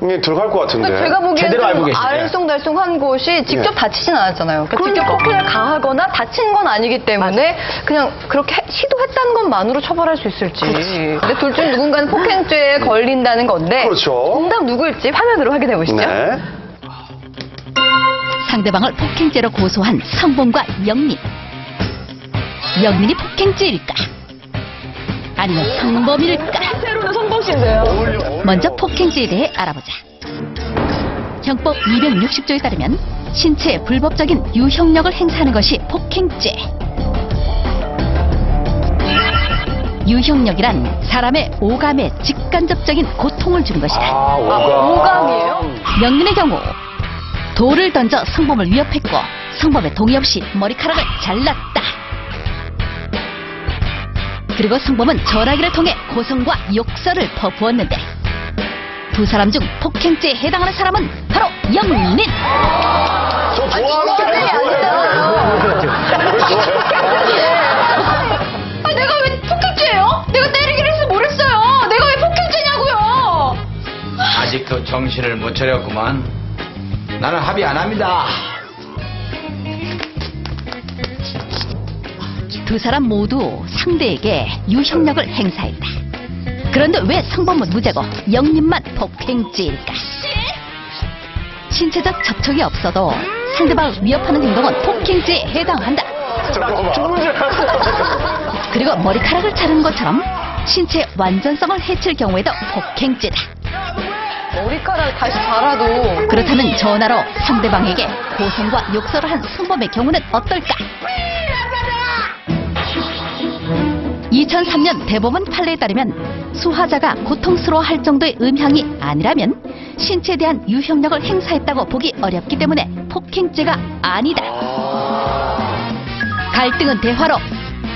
들어갈 것 같은데. 그러니까 제가 보기에는 제대로 알고 계시네. 알쏭달쏭한 곳이 직접 다치진 않았잖아요. 그러니까 직접 폭행을 가하거나 다친 건 아니기 때문에 그냥 그렇게 시도했다는 것만으로 처벌할 수 있을지. 근데 둘 중 누군가는 폭행죄에 걸린다는 건데 그렇죠. 정답 누구일지 화면으로 확인해 보시죠. 네. 상대방을 폭행죄로 고소한 성범과 영민. 영민이 폭행죄일까? 아니면 성범일까? 새로운 성범씨인데요. 먼저 폭행죄에 대해 알아보자. 형법 260조에 따르면 신체에 불법적인 유형력을 행사하는 것이 폭행죄. 유형력이란 사람의 오감에 직간접적인 고통을 주는 것이다. 오감이에요? 영민의 경우 돌을 던져 성범을 위협했고 성범의 동의 없이 머리카락을 잘랐다. 그리고 성범은 전화기를 통해 고성과 욕설을 퍼부었는데 두 사람 중 폭행죄에 해당하는 사람은 바로 영민. 저 좋아하는데. 내가 왜 폭행죄예요? 내가 때리기로 해서 뭘 했어요? 내가 왜 폭행죄냐고요? 아직도 정신을 못 차렸구만. 나는 합의 안 합니다. 두 사람 모두 상대에게 유형력을 행사했다. 그런데 왜 성범은 무죄고 영민만 폭행죄일까? 신체적 접촉이 없어도 상대방을 위협하는 행동은 폭행죄에 해당한다. 그리고 머리카락을 자르는 것처럼 신체 완전성을 해칠 경우에도 폭행죄다. 머리카락 다시 자라도 그렇다면 전화로 상대방에게 고성과 욕설을 한 성범의 경우는 어떨까? 2003년 대법원 판례에 따르면 수하자가 고통스러워할 정도의 음향이 아니라면 신체에 대한 유형력을 행사했다고 보기 어렵기 때문에 폭행죄가 아니다. 갈등은 대화로,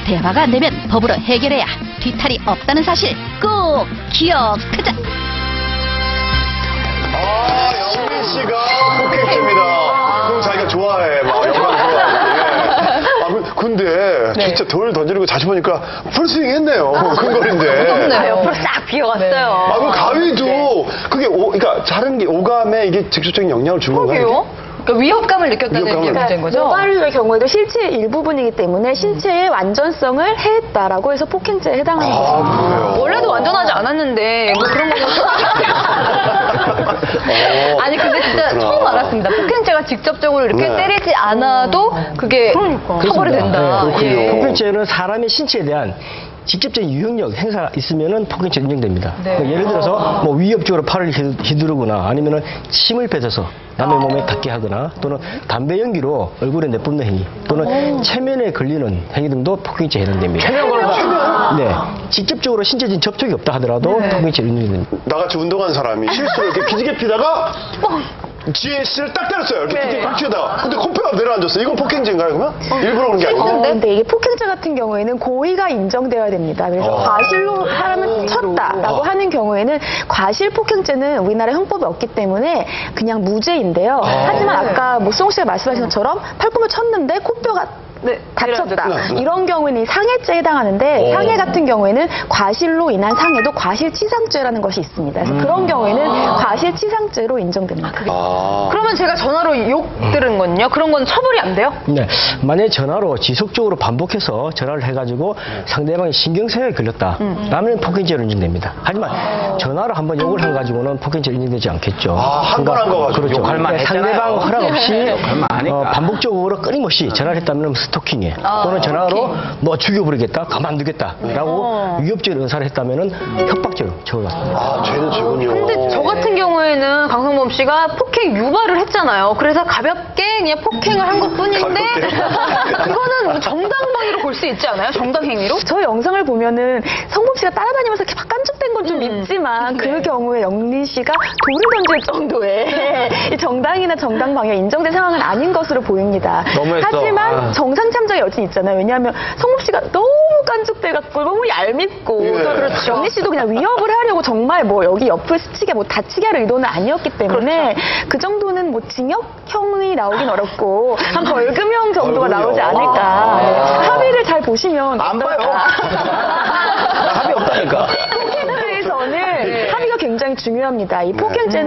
대화가 안 되면 법으로 해결해야 뒤탈이 없다는 사실 꼭 기억하자. 영민 씨가 폭행죄입니다. 그럼 자기가 좋아해. 막 영화 좋아하고. 근데 진짜 돌 던지는 거 다시 보니까 풀스윙 했네요. 큰 거리인데. 옆으로 싹 비어갔어요. 그럼 가위도 그게 그러니까 자른 게 오감에 이게 직접적인 영향을 준 건가요? 그러니까 위협감을 느꼈다는 게 문제인 거죠? 모발의 경우에도 실체의 일부분이기 때문에 신체의 완전성을 해했다라고 해서 폭행죄에 해당하는 거죠. 원래도 완전하지 않았는데 뭐 그런 거 아니 근데 진짜 그렇구나. 처음 알았습니다. 폭행죄가 직접적으로 이렇게 때리지 않아도 그게 처벌이 된다. 그렇군요. 폭행죄는 사람의 신체에 대한 직접적인 유형력 행사가 있으면은 폭행죄 인정됩니다. 그러니까 예를 들어서 뭐 위협적으로 팔을 휘두르거나 아니면은 침을 뱉어서 남의 몸에 닿게 하거나 또는 담배 연기로 얼굴에 내뿜는 행위 또는 체면에 걸리는 행위 등도 폭행죄에 해당됩니다. 네, 직접적으로 신체적인 접촉이 없다 하더라도 폭행죄 인정됩니다. 나같이 운동한 사람이 실수로 이렇게 기지개 피다가 GS를 딱 때렸어요. 이렇게 기지개 딱 치다가. 근데 코뼈가 내려앉았어요. 이건 폭행죄인가요, 그러면? 일부러 그런 게 아니고? 근데 이게 폭행죄 같은 경우에는 고의가 인정되어야 됩니다. 그래서 과실로 사람을 쳤다라고 하는 경우에는 과실 폭행죄는 우리나라 형법에 없기 때문에 그냥 무죄인데요. 하지만 아까 뭐 수홍 씨가 말씀하신 것처럼 팔꿈을 쳤는데 코뼈가 다쳤다. 이런 경우에는 상해죄에 해당하는데 상해 같은 경우에는 과실로 인한 상해도 과실치상죄라는 것이 있습니다. 그래서 그런 경우에는 과실치상죄로 인정됩니다. 그러면 제가 전화로 욕 들은 건요? 그런 건 처벌이 안 돼요? 네, 만약에 전화로 지속적으로 반복해서 전화를 해가지고 상대방이 신경쇠약이 걸렸다. 라면 폭행죄로 인정됩니다. 하지만 전화로 한번 욕을 한 가지고는 폭행죄로 인정되지 않겠죠. 한 번 한 거 가지고 그렇죠. 욕할 만 상대방 허락 없이 하니까. 반복적으로 끊임없이 전화를 했다면 스토킹에 또는 전화로 뭐 죽여버리겠다, 가만두겠다라고 위협적인 의사를 했다면은 협박죄로 처벌받습니다. 죄는 죄군요. 근데 저 같은 경우에는 강성범 씨가 폭행 유발을 했잖아요. 그래서 가볍게 그냥 폭행을 한 것뿐인데 이거는 정당방위로 볼 수 있지 않아요? 정당행위로? 저 영상을 보면은 성범 씨가 따라다니면서 이렇게 막 깐죽된 건 좀 있지만 그 경우에 영민 씨가 돌을 던질 정도의 이 정당이나 정당방위가 인정된 상황은 아닌 것으로 보입니다. 너무했어. 하지만 정상 참작의 여지는 있잖아요. 왜냐하면 성범 씨가 너무 깐죽돼갖고 너무 얄밉고 그렇죠. 영민 씨도 그냥 위협을 하려고 정말 뭐 여기 옆을 스치게 뭐 다치게 할 의도는 아니었기 때문에 그 정도는 뭐 징역형이 나오긴 어렵고 한 벌금형 정도가 나오지 않을까. 네. 합의를 잘 보시면 안 봐요. 합의 없다니까. 폭행죄에서는 합의가 굉장히 중요합니다. 이 폭행죄는